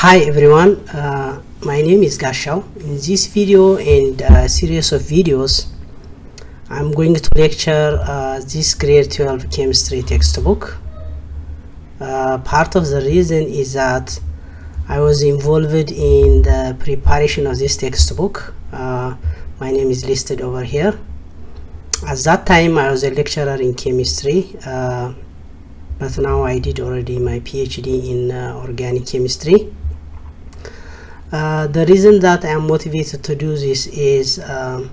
Hi everyone, my name is Gashao. In this video and series of videos, I'm going to lecture this grade 12 chemistry textbook. Part of the reason is that I was involved in the preparation of this textbook. My name is listed over here. At that time I was a lecturer in chemistry, but now I did already my PhD in organic chemistry. The reason that I am motivated to do this is I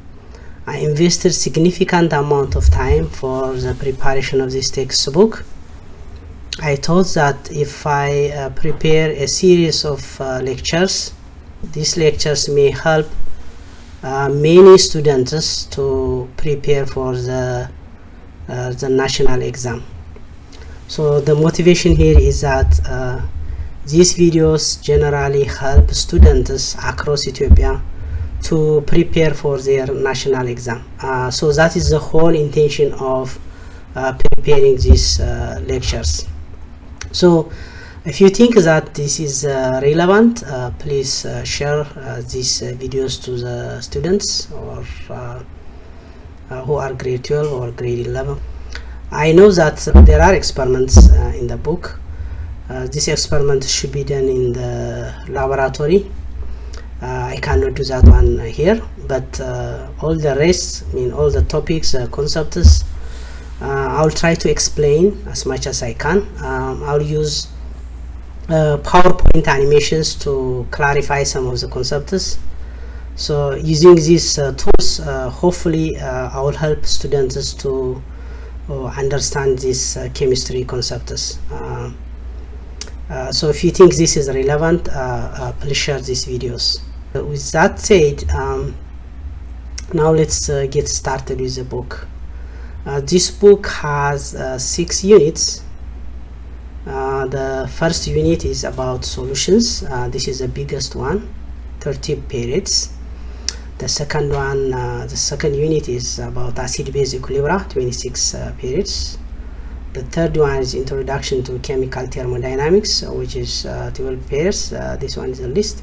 invested significant amount of time for the preparation of this textbook. I thought that if I prepare a series of lectures, these lectures may help many students to prepare for the national exam. So the motivation here is that these videos generally help students across Ethiopia to prepare for their national exam. So that is the whole intention of preparing these lectures. So if you think that this is relevant, please share these videos to the students or who are grade 12 or grade 11. I know that there are experiments in the book. This experiment should be done in the laboratory. I cannot do that one here, but all the rest, all the topics, concepts, I'll try to explain as much as I can. I'll use PowerPoint animations to clarify some of the concepts. So using these tools, hopefully I will help students to understand these chemistry concepts. So if you think this is relevant, please share these videos. With that said, now let's get started with the book. This book has 6 units. The first unit is about solutions. This is the biggest one, 30 periods. The second one, the second unit is about acid-base equilibria, 26 periods. The third one is Introduction to Chemical Thermodynamics, which is 12 pairs. This one is the list.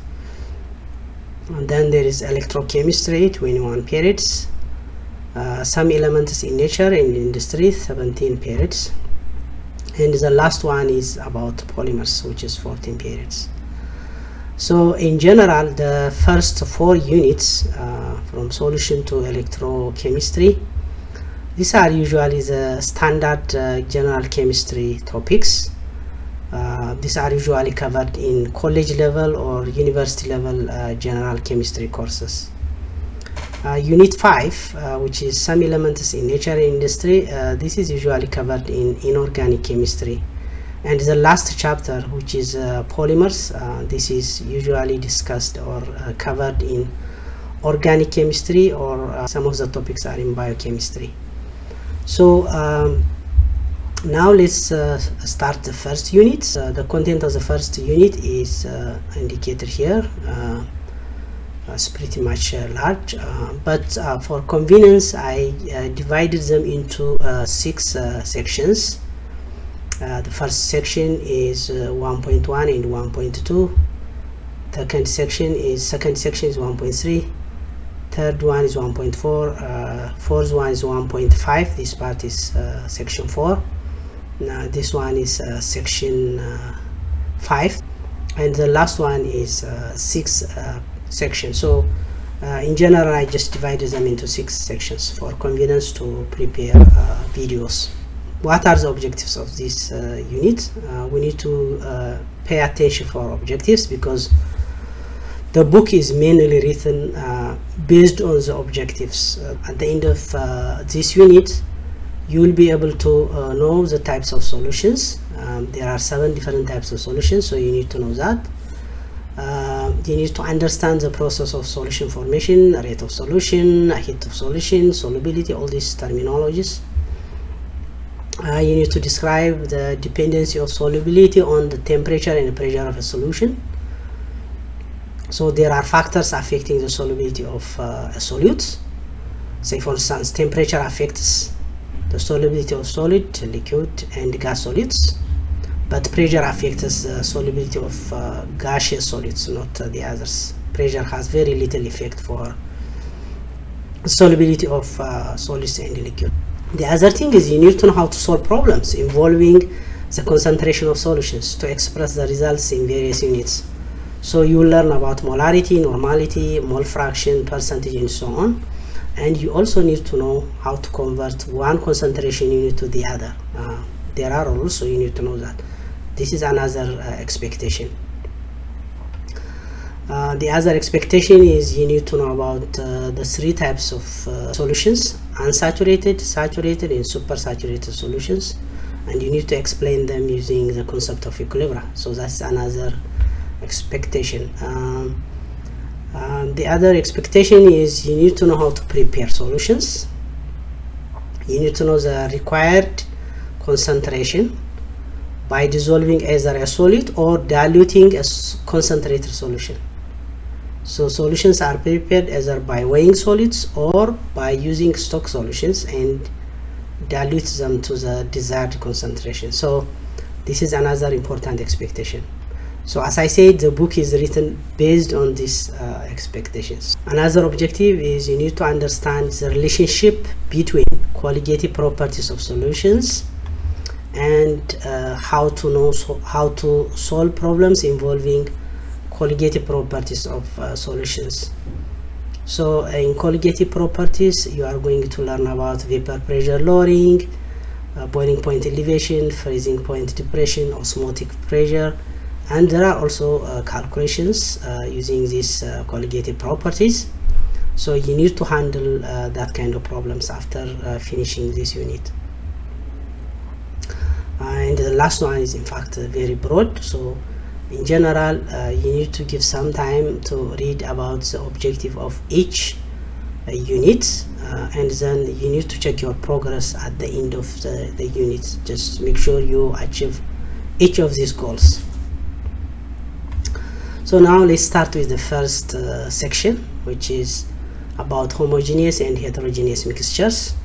And then there is Electrochemistry, 21 periods. Some Elements in Nature and Industry, 17 periods. And the last one is about Polymers, which is 14 periods. So in general, the first 4 units, from Solution to Electrochemistry, these are usually the standard general chemistry topics. These are usually covered in college level or university level general chemistry courses. Unit 5, which is Some Elements in Nature and Industry, this is usually covered in inorganic chemistry. And the last chapter, which is Polymers, this is usually discussed or covered in organic chemistry, or some of the topics are in biochemistry. So now let's start the first unit. The content of the first unit is indicated here. It's pretty much large, but for convenience I divided them into 6 sections. The first section is 1.1 and 1.2. Second section is 1.3. Third one is 1.4. Fourth one is 1.5. This part is section 4. Now this one is section 5, and the last one is 6 section. So in general I just divided them into 6 sections for convenience to prepare videos. What are the objectives of this unit? We need to pay attention for objectives, because the book is mainly written based on the objectives. At the end of this unit, you will be able to know the types of solutions. There are 7 different types of solutions, so you need to know that. You need to understand the process of solution formation, rate of solution, heat of solution, solubility, all these terminologies. You need to describe the dependency of solubility on the temperature and pressure of a solution. So there are factors affecting the solubility of a solute. Say for instance, temperature affects the solubility of solid, liquid and gas solutes. but pressure affects the solubility of gaseous solids, not the others. Pressure has very little effect for solubility of solids and liquid. The other thing is you need to know how to solve problems involving the concentration of solutions to express the results in various units. So you learn about molarity, normality, mole fraction, percentage, and so on. And you also need to know how to convert one concentration unit to the other. There are rules, so you need to know that. This is another expectation. The other expectation is you need to know about the three types of solutions: unsaturated, saturated, and supersaturated solutions, and you need to explain them using the concept of equilibria. So that's another expectation. The other expectation is you need to know how to prepare solutions. You need to know the required concentration by dissolving either a solid or diluting a concentrated solution. So solutions are prepared either by weighing solids or by using stock solutions and dilute them to the desired concentration. So this is another important expectation. So as I said, the book is written based on these expectations. Another objective is you need to understand the relationship between colligative properties of solutions and how to solve problems involving colligative properties of solutions. So in colligative properties, you are going to learn about vapor pressure lowering, boiling point elevation, freezing point depression, osmotic pressure, and there are also calculations using these colligative properties. So you need to handle that kind of problems after finishing this unit. And the last one is in fact very broad. So in general, you need to give some time to read about the objective of each unit, and then you need to check your progress at the end of the unit. Just make sure you achieve each of these goals. So now let's start with the first section, which is about homogeneous and heterogeneous mixtures.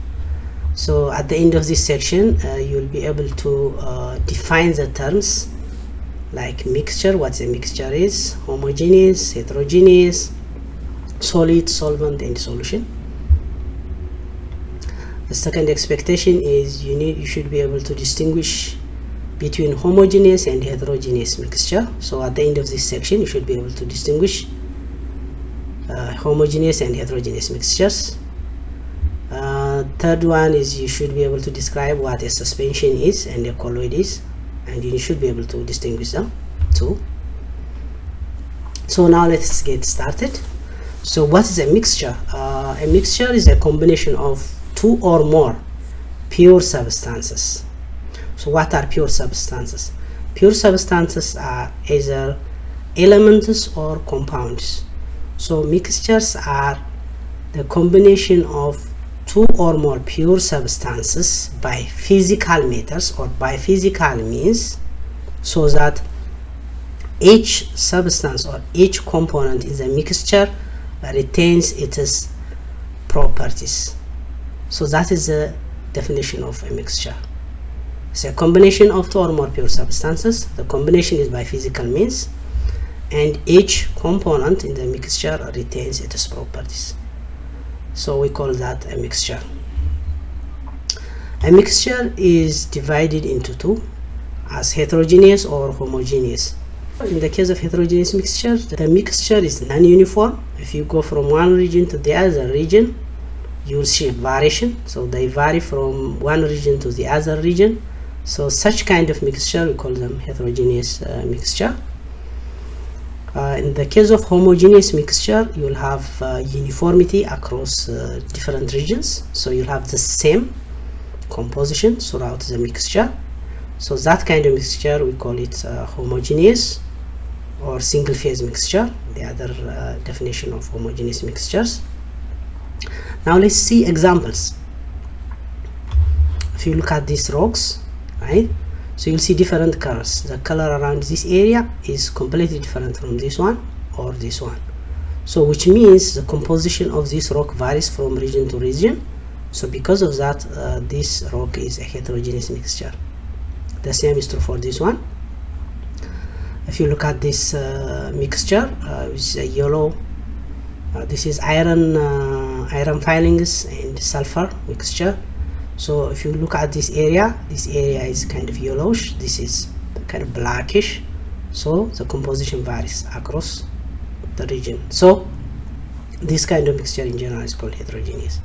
So at the end of this section, you'll be able to define the terms like mixture, what a mixture is, homogeneous, heterogeneous, solid, solvent, and solution. The second expectation is you should be able to distinguish between homogeneous and heterogeneous mixture. So at the end of this section, you should be able to distinguish homogeneous and heterogeneous mixtures. Third one is you should be able to describe what a suspension is and a colloid is, and you should be able to distinguish them too. So now let's get started. So what is a mixture? A mixture is a combination of two or more pure substances. So what are pure substances? Pure substances are either elements or compounds. So mixtures are the combination of two or more pure substances by physical methods or by physical means, so that each substance or each component in the mixture retains its properties. So that is the definition of a mixture. It's a combination of two or more pure substances. The combination is by physical means, and each component in the mixture retains its properties. So we call that a mixture. A mixture is divided into two, as heterogeneous or homogeneous. In the case of heterogeneous mixture, the mixture is non-uniform. If you go from one region to the other region, you will see variation. So they vary from one region to the other region. So such kind of mixture, we call them heterogeneous mixture. In the case of homogeneous mixture, you'll have uniformity across different regions. So you'll have the same composition throughout the mixture. So that kind of mixture, we call it homogeneous or single phase mixture, the other definition of homogeneous mixtures. Now let's see examples. If you look at these rocks, right, so you'll see different colors. The color around this area is completely different from this one or this one. So which means the composition of this rock varies from region to region. So because of that, this rock is a heterogeneous mixture. The same is true for this one. If you look at this mixture, it's a yellow. This is iron filings and sulfur mixture. So if you look at this area is kind of yellowish, this is kind of blackish. So the composition varies across the region. So this kind of mixture in general is called heterogeneous.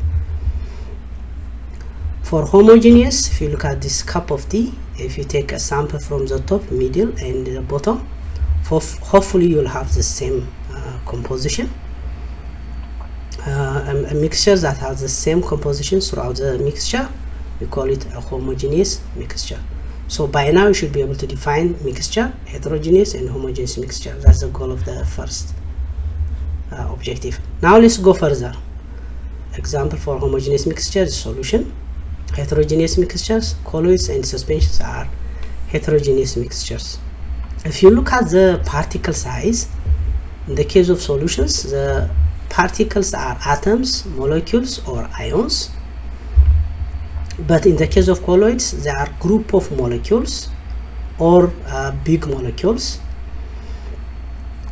For homogeneous, if you look at this cup of tea, if you take a sample from the top, middle and the bottom, hopefully you'll have the same composition. A mixture that has the same composition throughout the mixture, we call it a homogeneous mixture. So by now you should be able to define mixture, heterogeneous and homogeneous mixture. That's the goal of the first objective. Now let's go further. Example for homogeneous mixture is solution. Heterogeneous mixtures, colloids and suspensions are heterogeneous mixtures. If you look at the particle size, in the case of solutions, the particles are atoms, molecules or ions. But in the case of colloids, they are group of molecules or big molecules.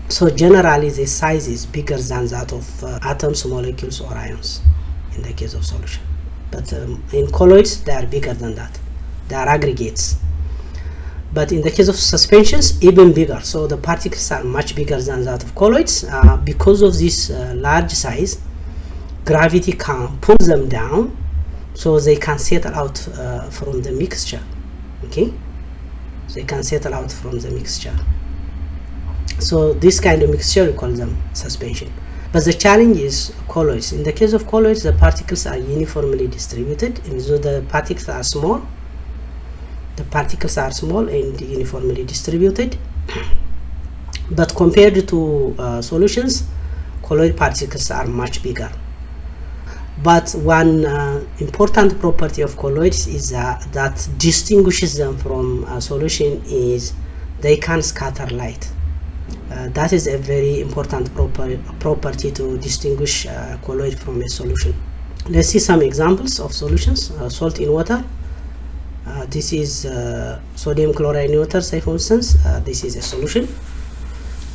So generally the size is bigger than that of atoms, molecules or ions in the case of solution. But in colloids they are bigger than that. They are aggregates. But in the case of suspensions, even bigger. So the particles are much bigger than that of colloids. Because of this large size, gravity can pull them down, so they can settle out from the mixture. Okay, they can settle out from the mixture. So this kind of mixture we call them suspension. But the challenge is colloids. In the case of colloids, the particles are uniformly distributed, and so the particles are small. The particles are small and uniformly distributed. But compared to solutions, colloid particles are much bigger. But one important property of colloids is that distinguishes them from a solution is they can scatter light. That is a very important property to distinguish a colloid from a solution. Let's see some examples of solutions. Salt in water. This is sodium chloride in water, say for instance. This is a solution.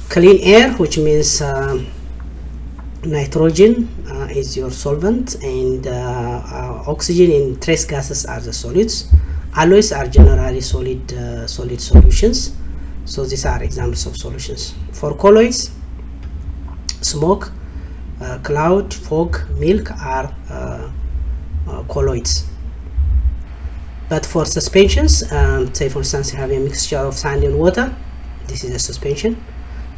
Clean air, which means nitrogen is your solvent, and oxygen and trace gases are the solids. Alloys are generally solid solutions. So these are examples of solutions. For colloids, smoke, cloud, fog, milk are colloids. But for suspensions, say for instance you have a mixture of sand and water, this is a suspension.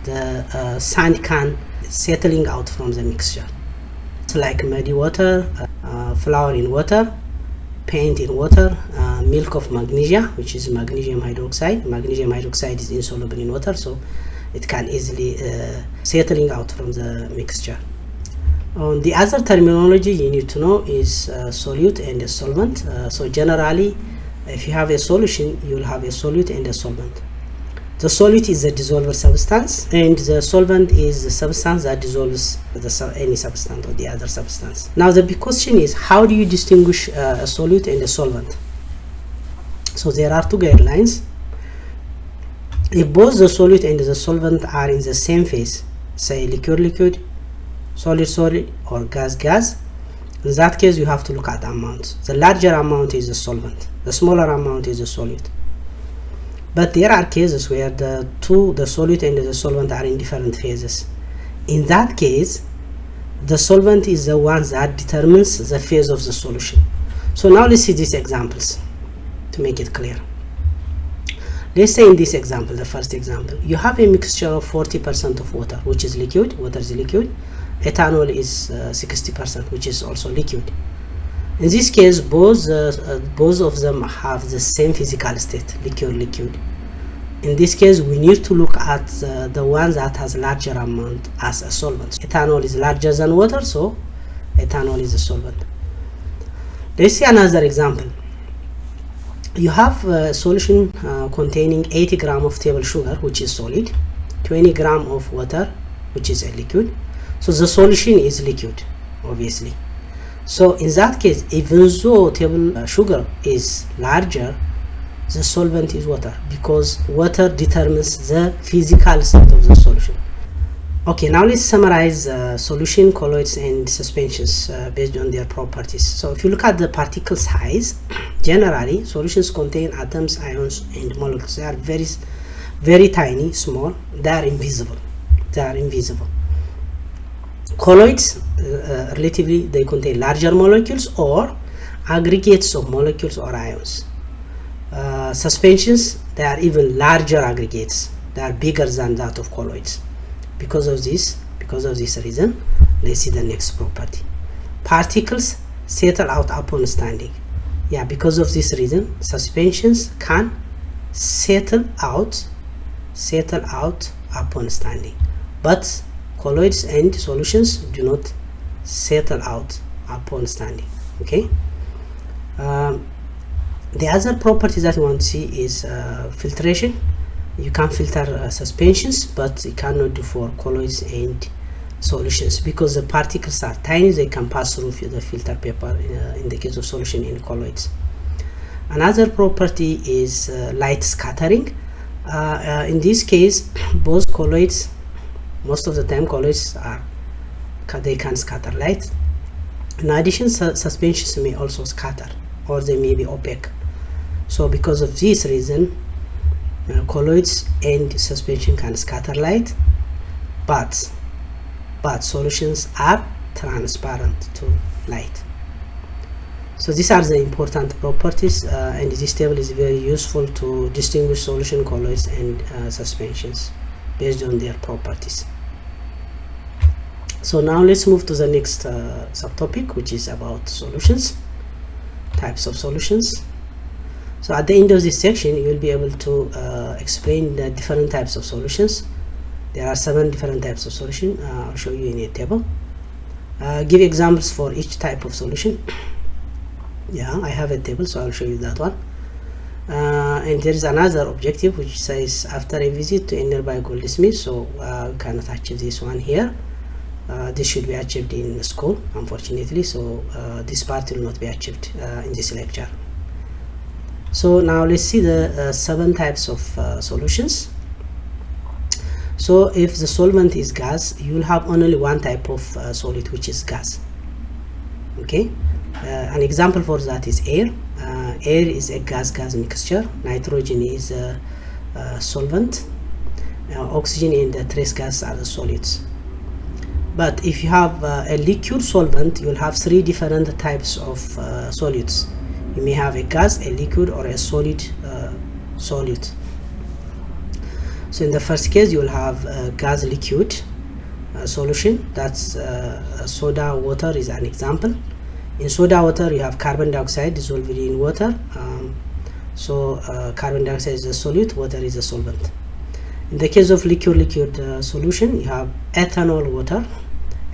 The sand can settling out from the mixture. It's like muddy water, flour in water, paint in water, milk of magnesia, which is magnesium hydroxide. Magnesium hydroxide is insoluble in water, so it can easily settling out from the mixture. The other terminology you need to know is solute and a solvent. So generally, if you have a solution, you will have a solute and a solvent. The solute is the dissolved substance, and the solvent is the substance that dissolves any substance or the other substance. Now the big question is, how do you distinguish a solute and a solvent? So there are two guidelines. If both the solute and the solvent are in the same phase, say liquid, solid, or gas, in that case you have to look at amounts. The larger amount is the solvent, the smaller amount is the solute. But there are cases where the solute and the solvent are in different phases. In that case, the solvent is the one that determines the phase of the solution. So now let's see these examples to make it clear. Let's say in this example, the first example, you have a mixture of 40% of water, which is liquid. Water is liquid. Ethanol is 60%, which is also liquid. In this case, both of them have the same physical state, liquid. In this case, we need to look at the one that has larger amount as a solvent. Ethanol is larger than water, so ethanol is a solvent. Let's see another example. You have a solution containing 80 grams of table sugar, which is solid, 20 grams of water, which is a liquid. So the solution is liquid, obviously. So in that case, even though table sugar is larger, the solvent is water, because water determines the physical state of the solution. Okay, now let's summarize solution, colloids, and suspensions based on their properties. So if you look at the particle size, generally solutions contain atoms, ions, and molecules. They are very, very tiny, small. They are invisible. Colloids, relatively, they contain larger molecules or aggregates of molecules or ions. Suspensions, they are even larger aggregates. They are bigger than that of colloids. Because of this reason, let's see the next property. Particles settle out upon standing. Yeah, because of this reason, suspensions can settle out upon standing, but colloids and solutions do not settle out upon standing. Okay. The other property that we want to see is filtration. You can filter suspensions, but you cannot do for colloids and solutions, because the particles are tiny. They can pass through the filter paper in the case of solution in colloids. Another property is light scattering. In this case, both colloids, most of the time colloids they can scatter light. In addition, suspensions may also scatter, or they may be opaque. So because of this reason, colloids and suspension can scatter light, but solutions are transparent to light. So these are the important properties, and this table is very useful to distinguish solution, colloids, and suspensions based on their properties. So now let's move to the next subtopic, which is about solutions, types of solutions. So at the end of this section, you will be able to explain the different types of solutions. There are 7 different types of solution. I'll show you in a table. Give examples for each type of solution. Yeah, I have a table, so I'll show you that one. And there is another objective which says after a visit to a nearby Goldsmith. So we cannot achieve this one here. This should be achieved in school, unfortunately. So this part will not be achieved in this lecture. So now let's see the 7 types of solutions. So if the solvent is gas, you will have only one type of solid, which is gas. Okay, an example for that is air. Air is a gas mixture. Nitrogen is a solvent. Oxygen and the trace gas are the solids. But if you have a liquid solvent, you will have 3 different types of solids. You may have a gas, a liquid, or a solid solute. So in the first case, you will have a gas liquid solution. That's soda water is an example. In soda water, you have carbon dioxide dissolved in water. Carbon dioxide is a solute, water is a solvent. In the case of liquid solution, you have ethanol water.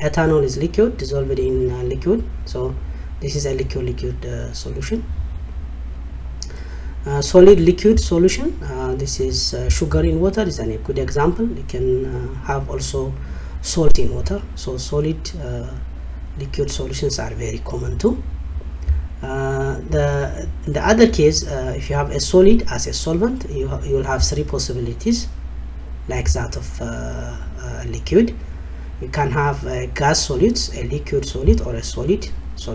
Ethanol is liquid dissolved in liquid. So this is a liquid solution. Solid liquid solution, this is sugar in water is a good example. You can have also salt in water. So solid liquid solutions are very common too. The other case, if you have a solid as a solvent, you will have 3 possibilities like that of liquid. You can have gas solids, a liquid solid, or a solid. So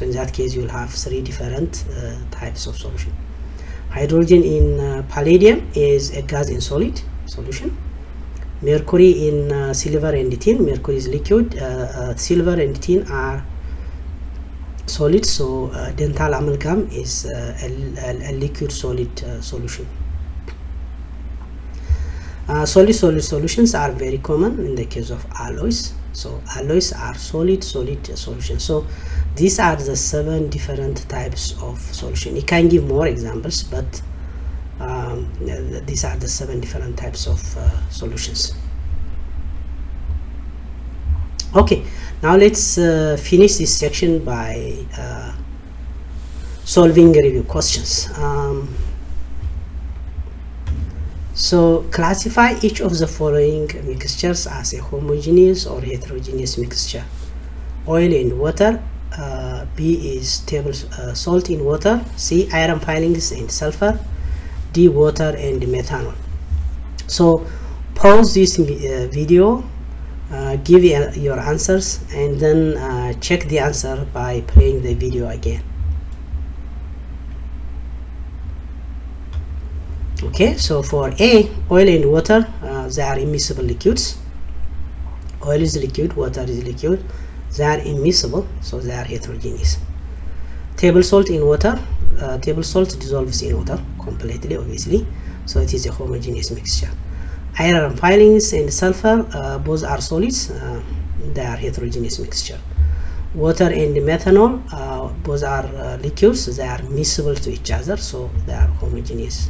in that case, you will have 3 different types of solution. Hydrogen in palladium is a gas in solid solution. Mercury in silver and tin. Mercury is liquid. Silver and tin are solid. So dental amalgam is a liquid solid solution. Solid solutions are very common in the case of alloys. So alloys are solid solutions. So these are the 7 different types of solution. You can give more examples, but these are the 7 different types of solutions. Okay, now let's finish this section by solving review questions. So classify each of the following mixtures as a homogeneous or heterogeneous mixture. Oil and water. B is table salt in water. C, iron filings and sulfur. D, water and methanol. So pause this video, give your answers, and then check the answer by playing the video again. Okay, so for A, oil and water, they are immiscible liquids. Oil is liquid, water is liquid. They are immiscible, so they are heterogeneous. Table salt in water, table salt dissolves in water completely, obviously, so it is a homogeneous mixture. Iron filings and sulfur, both are solids, they are heterogeneous mixture. Water and methanol, both are liquids, they are miscible to each other, so they are homogeneous.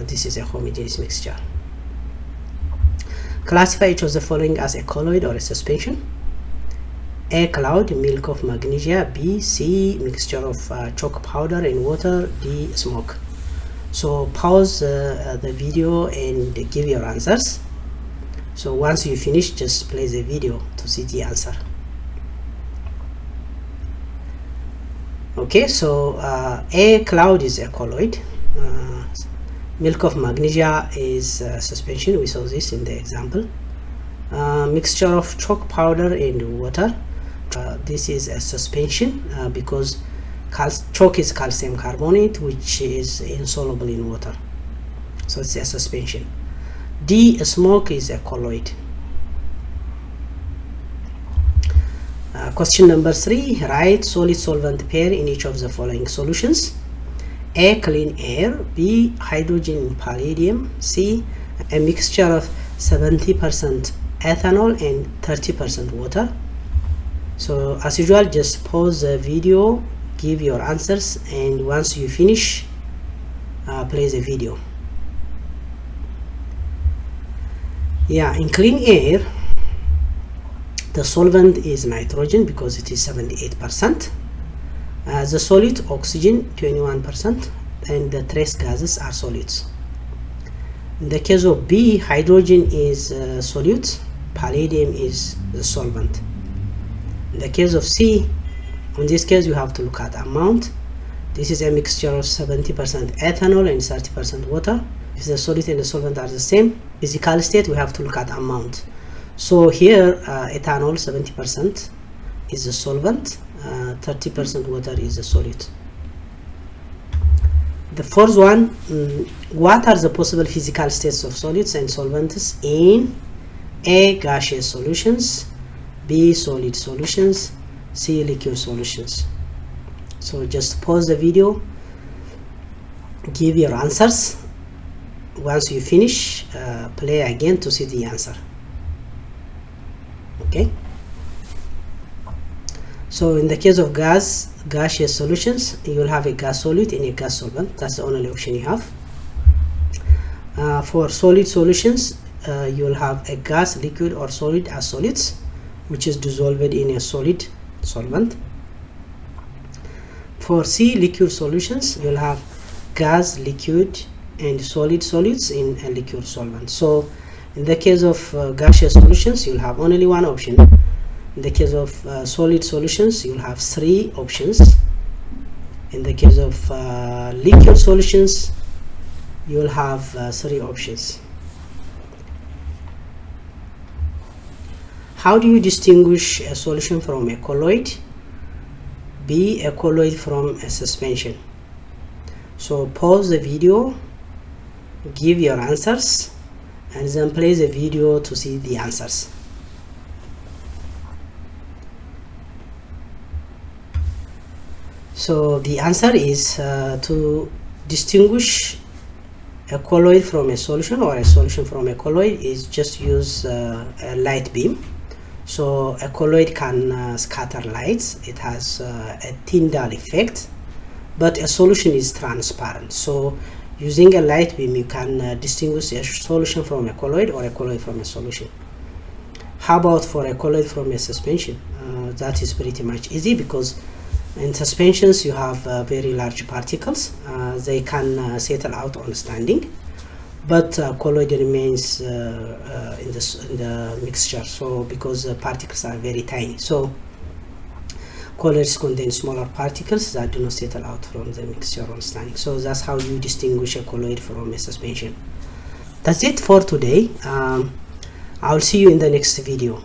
This is a homogeneous mixture. Classify each of the following as a colloid or a suspension. A, cloud, milk of magnesia. B, C, mixture of chalk powder and water. D, smoke. So pause the video and give your answers. So once you finish, just play the video to see the answer. Okay, so A, cloud is a colloid. Milk of magnesia is suspension. We saw this in the example. Mixture of chalk powder and water. This is a suspension because chalk is calcium carbonate, which is insoluble in water, so it's a suspension. D, smoke is a colloid. Question number 3, write solid solvent pair in each of the following solutions. A, clean air. B, hydrogen and palladium. C, a mixture of 70% ethanol and 30% water. So as usual, just pause the video, give your answers, and once you finish, play the video. Yeah, in clean air, the solvent is nitrogen because it is 78%. The solute, oxygen, 21%, and the trace gases are solids. In the case of B, hydrogen is solute, palladium is the solvent. In the case of C, in this case you have to look at amount. This is a mixture of 70% ethanol and 30% water. If the solute and the solvent are the same physical state, we have to look at amount. So here ethanol 70% is the solvent, 30% water is the solute. The fourth one, what are the possible physical states of solids and solvents in A, gaseous solutions, B, solid solutions, C, liquid solutions? So just pause the video, give your answers. Once you finish, play again to see the answer. Okay, so in the case of gaseous solutions, you will have a gas solute and a gas solvent. That's the only option you have. For solid solutions, you will have a gas, liquid or solid as solids, which is dissolved in a solid solvent. For C, liquid solutions, you'll have gas, liquid and solid solids in a liquid solvent. So in the case of gaseous solutions, you'll have only one option. In the case of solid solutions, you'll have 3 options. In the case of liquid solutions, you'll have 3 options. How do you distinguish a solution from a colloid? B, a colloid from a suspension. So pause the video, give your answers, and then play the video to see the answers. So the answer is to distinguish a colloid from a solution or a solution from a colloid is just use a light beam. So a colloid can scatter lights. It has a Tyndall effect, but a solution is transparent. So using a light beam, you can distinguish a solution from a colloid or a colloid from a solution. How about for a colloid from a suspension? That is pretty much easy, because in suspensions you have very large particles. They can settle out on standing, but colloid remains in the mixture, so because the particles are very tiny. So colloids contain smaller particles that do not settle out from the mixture on standing. So that's how you distinguish a colloid from a suspension. That's it for today. I'll see you in the next video.